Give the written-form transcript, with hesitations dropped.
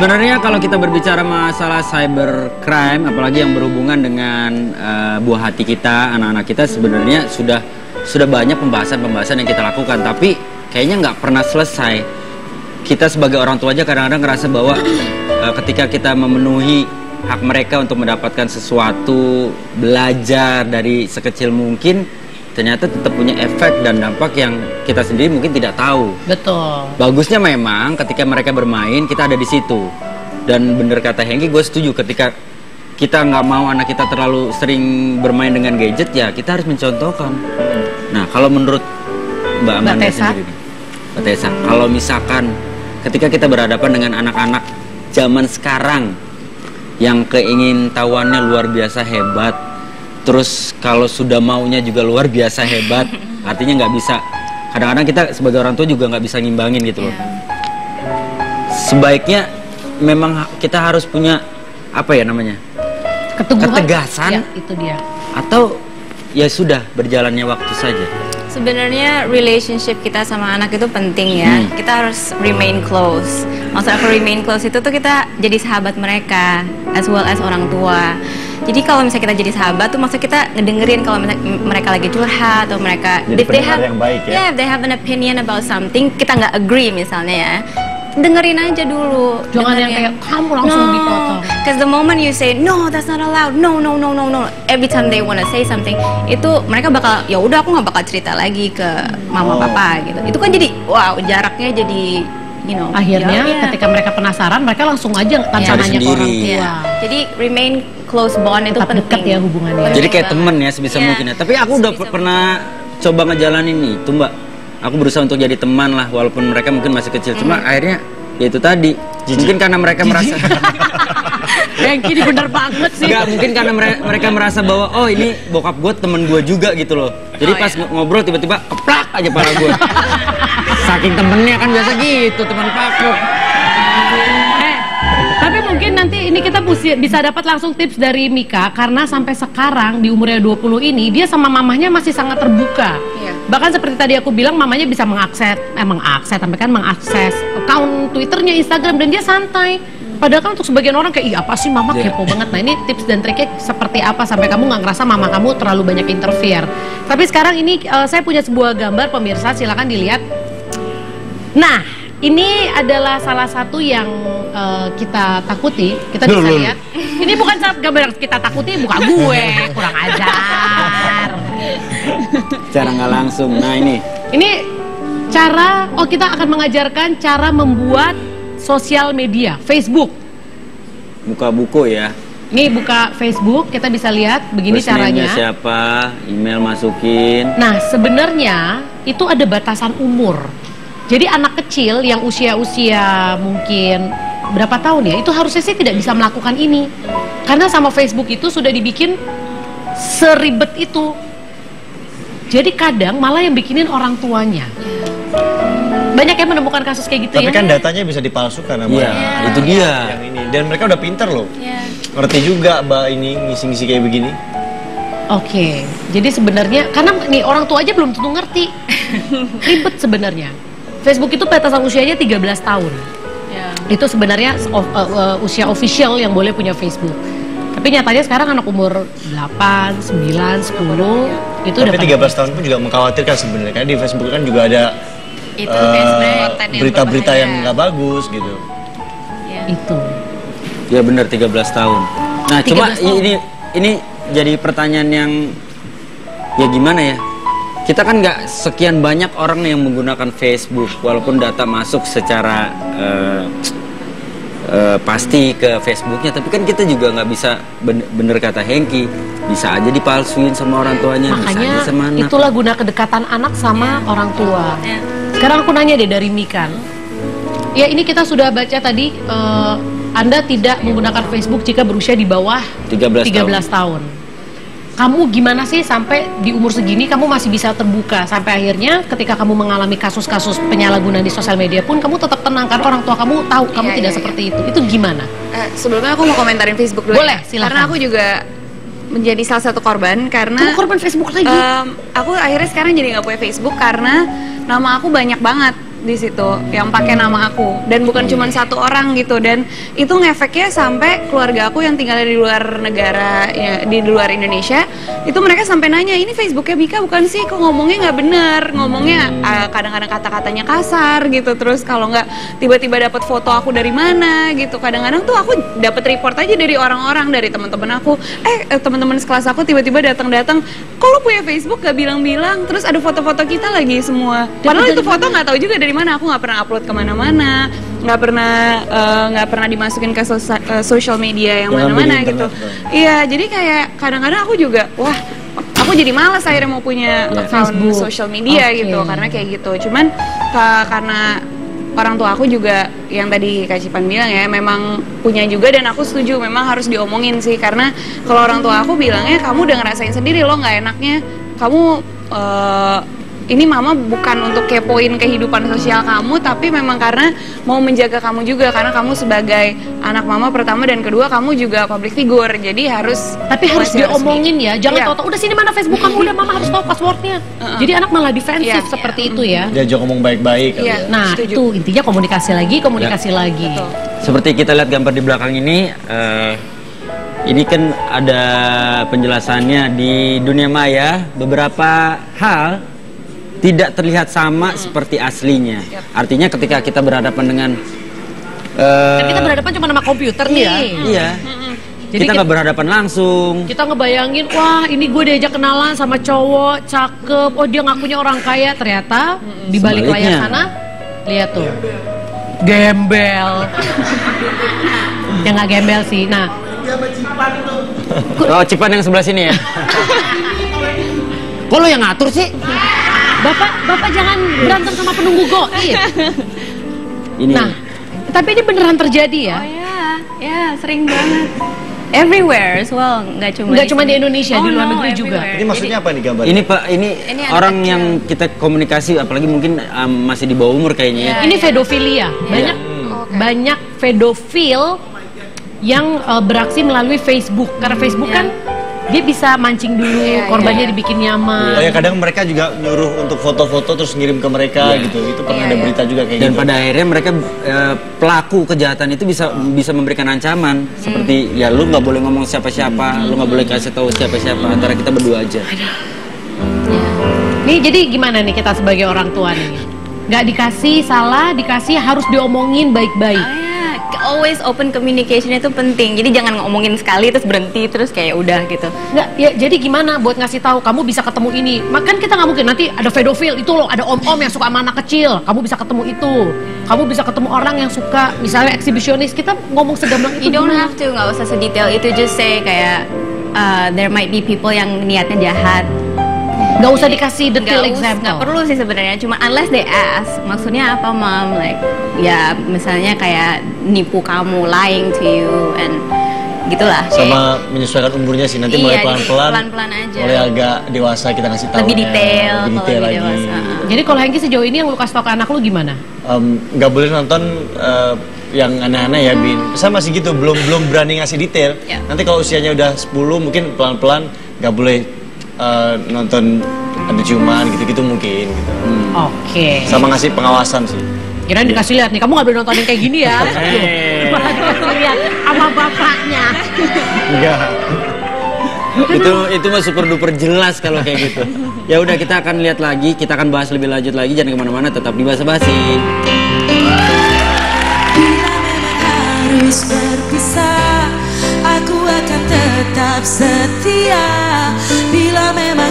Sebenarnya kalau kita berbicara masalah cybercrime, apalagi yang berhubungan dengan buah hati kita, anak-anak kita, sebenarnya sudah banyak pembahasan yang kita lakukan, tapi kayaknya nggak pernah selesai. Kita sebagai orang tua aja kadang-kadang ngerasa bahwa ketika kita memenuhi hak mereka untuk mendapatkan sesuatu, belajar dari sekecil mungkin, ternyata tetap punya efek dan dampak yang kita sendiri mungkin tidak tahu. Betul. Bagusnya memang ketika mereka bermain, kita ada di situ. Dan bener kata Hengki, gue setuju, ketika kita nggak mau anak kita terlalu sering bermain dengan gadget, ya kita harus mencontohkan. Nah, kalau menurut Mbak Amanda sendiri, Mbak Tessa, kalau misalkan ketika kita berhadapan dengan anak-anak zaman sekarang yang keingintahuannya luar biasa hebat, terus kalau sudah maunya juga luar biasa hebat, artinya nggak bisa. Kadang-kadang kita sebagai orang tua juga nggak bisa ngimbangin gitu loh. Sebaiknya memang kita harus punya apa ya namanya? Ketegasan. Ya, itu dia. Atau ya sudah berjalannya waktu saja. Sebenarnya relationship kita sama anak itu penting ya. Kita harus remain close. Maksud aku remain close itu tuh kita jadi sahabat mereka as well as orang tua. Jadi kalau misalnya kita jadi sahabat tuh maksud kita ngedengerin kalau mereka lagi curhat atau mereka jadi pendengar yang baik ya. Yeah, if they have an opinion about something, kita nggak agree misalnya ya. Dengerin aja dulu. Jangan yang kayak kamu langsung dipotong. Because the moment you say no, that's not allowed. No. Every time they wanna say something, itu mereka bakal ya udah aku nggak bakal cerita lagi ke mama papa gitu. Itu kan jadi wow, jaraknya jadi akhirnya ketika mereka penasaran, mereka langsung aja tanpa nanya ke orang tua. Jadi remain close bond itu tetap penting. Dekat ya hubungannya. Jadi kayak temen ya sebisa mungkin ya. Tapi aku udah pernah coba ngejalanin itu Mbak. Aku berusaha untuk jadi teman lah, walaupun mereka mungkin masih kecil. Cuma akhirnya ya itu tadi. Mungkin karena mereka merasa Hengki ini bener banget sih. Enggak, mungkin karena mereka merasa bahwa oh ini bokap gue temen gue juga gitu loh. Jadi pas ngobrol tiba-tiba keplak aja pala gue. Saking temennya kan biasa gitu, teman pakuk. Tapi mungkin nanti ini kita bisa dapat langsung tips dari Mika, karena sampai sekarang di umurnya 20 ini dia sama mamahnya masih sangat terbuka. Bahkan seperti tadi aku bilang, mamanya bisa mengakses akun Twitternya, Instagram, dan dia santai. Padahal kan untuk sebagian orang kayak, ih apa sih mama kepo banget. Nah ini tips dan triknya seperti apa sampai kamu nggak ngerasa mama kamu terlalu banyak interfere. Tapi sekarang ini saya punya sebuah gambar, pemirsa silakan dilihat. Nah ini adalah salah satu yang kita takuti, kita bisa lihat. Ini bukan gambar yang kita takuti, muka gue, kurang ajar. Cara nggak langsung. Nah ini cara, kita akan mengajarkan cara membuat sosial media, Facebook. Buka buku ya. Ini buka Facebook, kita bisa lihat begini caranya. Siapa, email masukin. Nah sebenarnya itu ada batasan umur. Jadi anak kecil yang usia-usia mungkin berapa tahun ya, itu harusnya sih tidak bisa melakukan ini. Karena sama Facebook itu sudah dibikin seribet itu. Jadi kadang malah yang bikinin orang tuanya. Banyak yang menemukan kasus kayak gitu. Tapi kan datanya bisa dipalsukan sama itu dia. Yang ini. Dan mereka udah pinter loh. Ngerti juga Mbak ini ngisi-ngisi kayak begini. Oke. Jadi sebenarnya karena nih orang tua aja belum tentu ngerti. Ribet sebenarnya. Facebook itu batasan usianya 13 tahun. Itu sebenarnya usia official yang boleh punya Facebook. Tapi nyatanya sekarang anak umur 8, 9, 10 itu tapi 13 tahun pun juga mengkhawatirkan sebenarnya. Karena di Facebook kan juga ada berita-berita yang nggak bagus gitu. Itu. Ya benar 13 tahun. Nah, cuma ini jadi pertanyaan yang ya gimana ya? Kita kan nggak sekian banyak orang yang menggunakan Facebook, walaupun data masuk secara pasti ke Facebooknya, tapi kan kita juga nggak bisa bener kata Hengki, bisa aja dipalsuin sama orang tuanya. Makanya bisa aja sama anak. Itulah guna kedekatan anak sama orang tua. Sekarang aku nanya deh dari Mikan. Ya ini kita sudah baca tadi, Anda tidak menggunakan Facebook jika berusia di bawah 13 tahun. Kamu gimana sih sampai di umur segini kamu masih bisa terbuka sampai akhirnya ketika kamu mengalami kasus-kasus penyalahgunaan di sosial media pun kamu tetap tenang karena orang tua kamu tahu kamu tidak seperti itu. Itu gimana? Sebelumnya aku mau komentarin Facebook dulu. Boleh, silakan. Karena aku juga menjadi salah satu korban karena kamu korban Facebook lagi. Aku akhirnya sekarang jadi nggak punya Facebook karena nama aku banyak banget di situ yang pakai nama aku, dan bukan cuma satu orang gitu, dan itu ngefeknya sampai keluarga aku yang tinggal di luar negara ya, di luar Indonesia, itu mereka sampai nanya, ini Facebooknya Bika bukan sih, kok ngomongnya nggak bener, ngomongnya kadang-kadang kata-katanya kasar gitu, terus kalau nggak tiba-tiba dapat foto aku dari mana gitu, kadang-kadang tuh aku dapat report aja dari orang-orang, dari teman-teman aku, teman-teman sekelas aku tiba-tiba datang-datang, kok lo punya Facebook gak bilang-bilang, terus ada foto-foto kita lagi semua, padahal itu foto nggak tahu juga dari mana, aku nggak pernah upload kemana-mana, nggak pernah dimasukin ke social media yang mana-mana gitu. Iya, jadi kayak kadang-kadang aku juga, wah, aku jadi malas akhirnya mau punya account social media gitu, karena kayak gitu. Cuman karena orang tua aku juga yang tadi Kak Cipan bilang ya, memang punya juga, dan aku setuju memang harus diomongin sih, karena kalau orang tua aku bilangnya, kamu udah ngerasain sendiri lo nggak enaknya, kamu ini mama bukan untuk kepoin kehidupan sosial kamu, tapi memang karena mau menjaga kamu juga, karena kamu sebagai anak mama pertama, dan kedua kamu juga public figure, jadi harus diomongin ya, jangan tahu-tahu udah sini mana Facebook kamu, udah mama harus tahu passwordnya. Jadi anak malah defensif seperti itu ya. Diajak ngomong baik-baik. Nah itu intinya komunikasi lagi. Betul. Seperti kita lihat gambar di belakang ini kan ada penjelasannya, di dunia maya beberapa hal tidak terlihat sama seperti aslinya. Artinya ketika kita berhadapan dengan kan kita berhadapan cuma sama komputer nih. Iya. Jadi kita nggak berhadapan langsung. Kita ngebayangin, wah ini gue diajak kenalan sama cowok cakep, oh dia ngakunya orang kaya, ternyata di balik layar sana lihat tuh gembel. Yang nggak gembel sih. Nah, oh, Cipan yang sebelah sini ya. Kok lo yang ngatur sih? Bapak jangan berantem sama penunggu goib. Nah, tapi ini beneran terjadi ya? Oh ya, sering banget. Everywhere as well, nggak cuma di Indonesia, di luar negeri juga. Ini maksudnya apa nih gambar? Ini Pak, ini orang yang kita komunikasi, apalagi mungkin masih di bawah umur kayaknya. Ini pedofilia, banyak pedofil yang beraksi melalui Facebook, karena Facebook kan dia bisa mancing dulu, korbannya dibikin nyaman. Oh ya, kadang mereka juga nyuruh untuk foto-foto terus ngirim ke mereka gitu. Itu pernah ada berita juga kayak gitu. Dan pada akhirnya mereka pelaku kejahatan itu bisa memberikan ancaman seperti ya lu nggak boleh ngomong siapa-siapa, lu nggak boleh kasih tahu siapa-siapa, antara kita berdua aja. Nih jadi gimana nih kita sebagai orang tua nih? Nggak dikasih salah, dikasih harus diomongin baik-baik. Always open communication itu penting. Jadi jangan ngomongin sekali terus berhenti terus kayak udah gitu. Nggak, ya jadi gimana buat ngasih tahu kamu bisa ketemu ini. Makan kita nggak mungkin nanti ada pedofil itu loh, ada om-om yang suka sama anak kecil. Kamu bisa ketemu itu. Kamu bisa ketemu orang yang suka misalnya eksibisionis. Kita ngomong segamblang itu. You don't have to, nggak usah sedetail itu, just say kayak there might be people yang niatnya jahat. Nggak usah dikasih detail example. Nggak perlu sih sebenarnya, cuma unless they ask, maksudnya apa mom, like ya misalnya kayak nipu kamu, lying to you, and gitulah. Sama menyesuaikan umurnya sih, nanti mulai pelan-pelan aja. Mulai agak dewasa kita kasih tahu. Lebih detail, lebih detail lagi. Dewasa. Jadi kalau Hengki sejauh ini yang lu kasih tau ke anak lu gimana? Nggak boleh nonton yang aneh-aneh ya, Bin. Saya masih gitu, belum berani ngasih detail. Nanti kalau usianya udah 10 mungkin pelan-pelan nggak boleh nonton ada ciuman gitu-gitu mungkin gitu. Oke. Sama ngasih pengawasan sih. Kirain dikasih lihat nih, kamu nggak boleh nonton yang kayak gini ya. Malah dikasih lihat sama bapaknya. Enggak. itu mah super duper jelas kalau kayak gitu. Ya udah, kita akan lihat lagi, kita akan bahas lebih lanjut lagi, jangan kemana-mana, tetap di Basa-Basi. Bila memang harus berpisah, aku akan tetap setia. Bila memang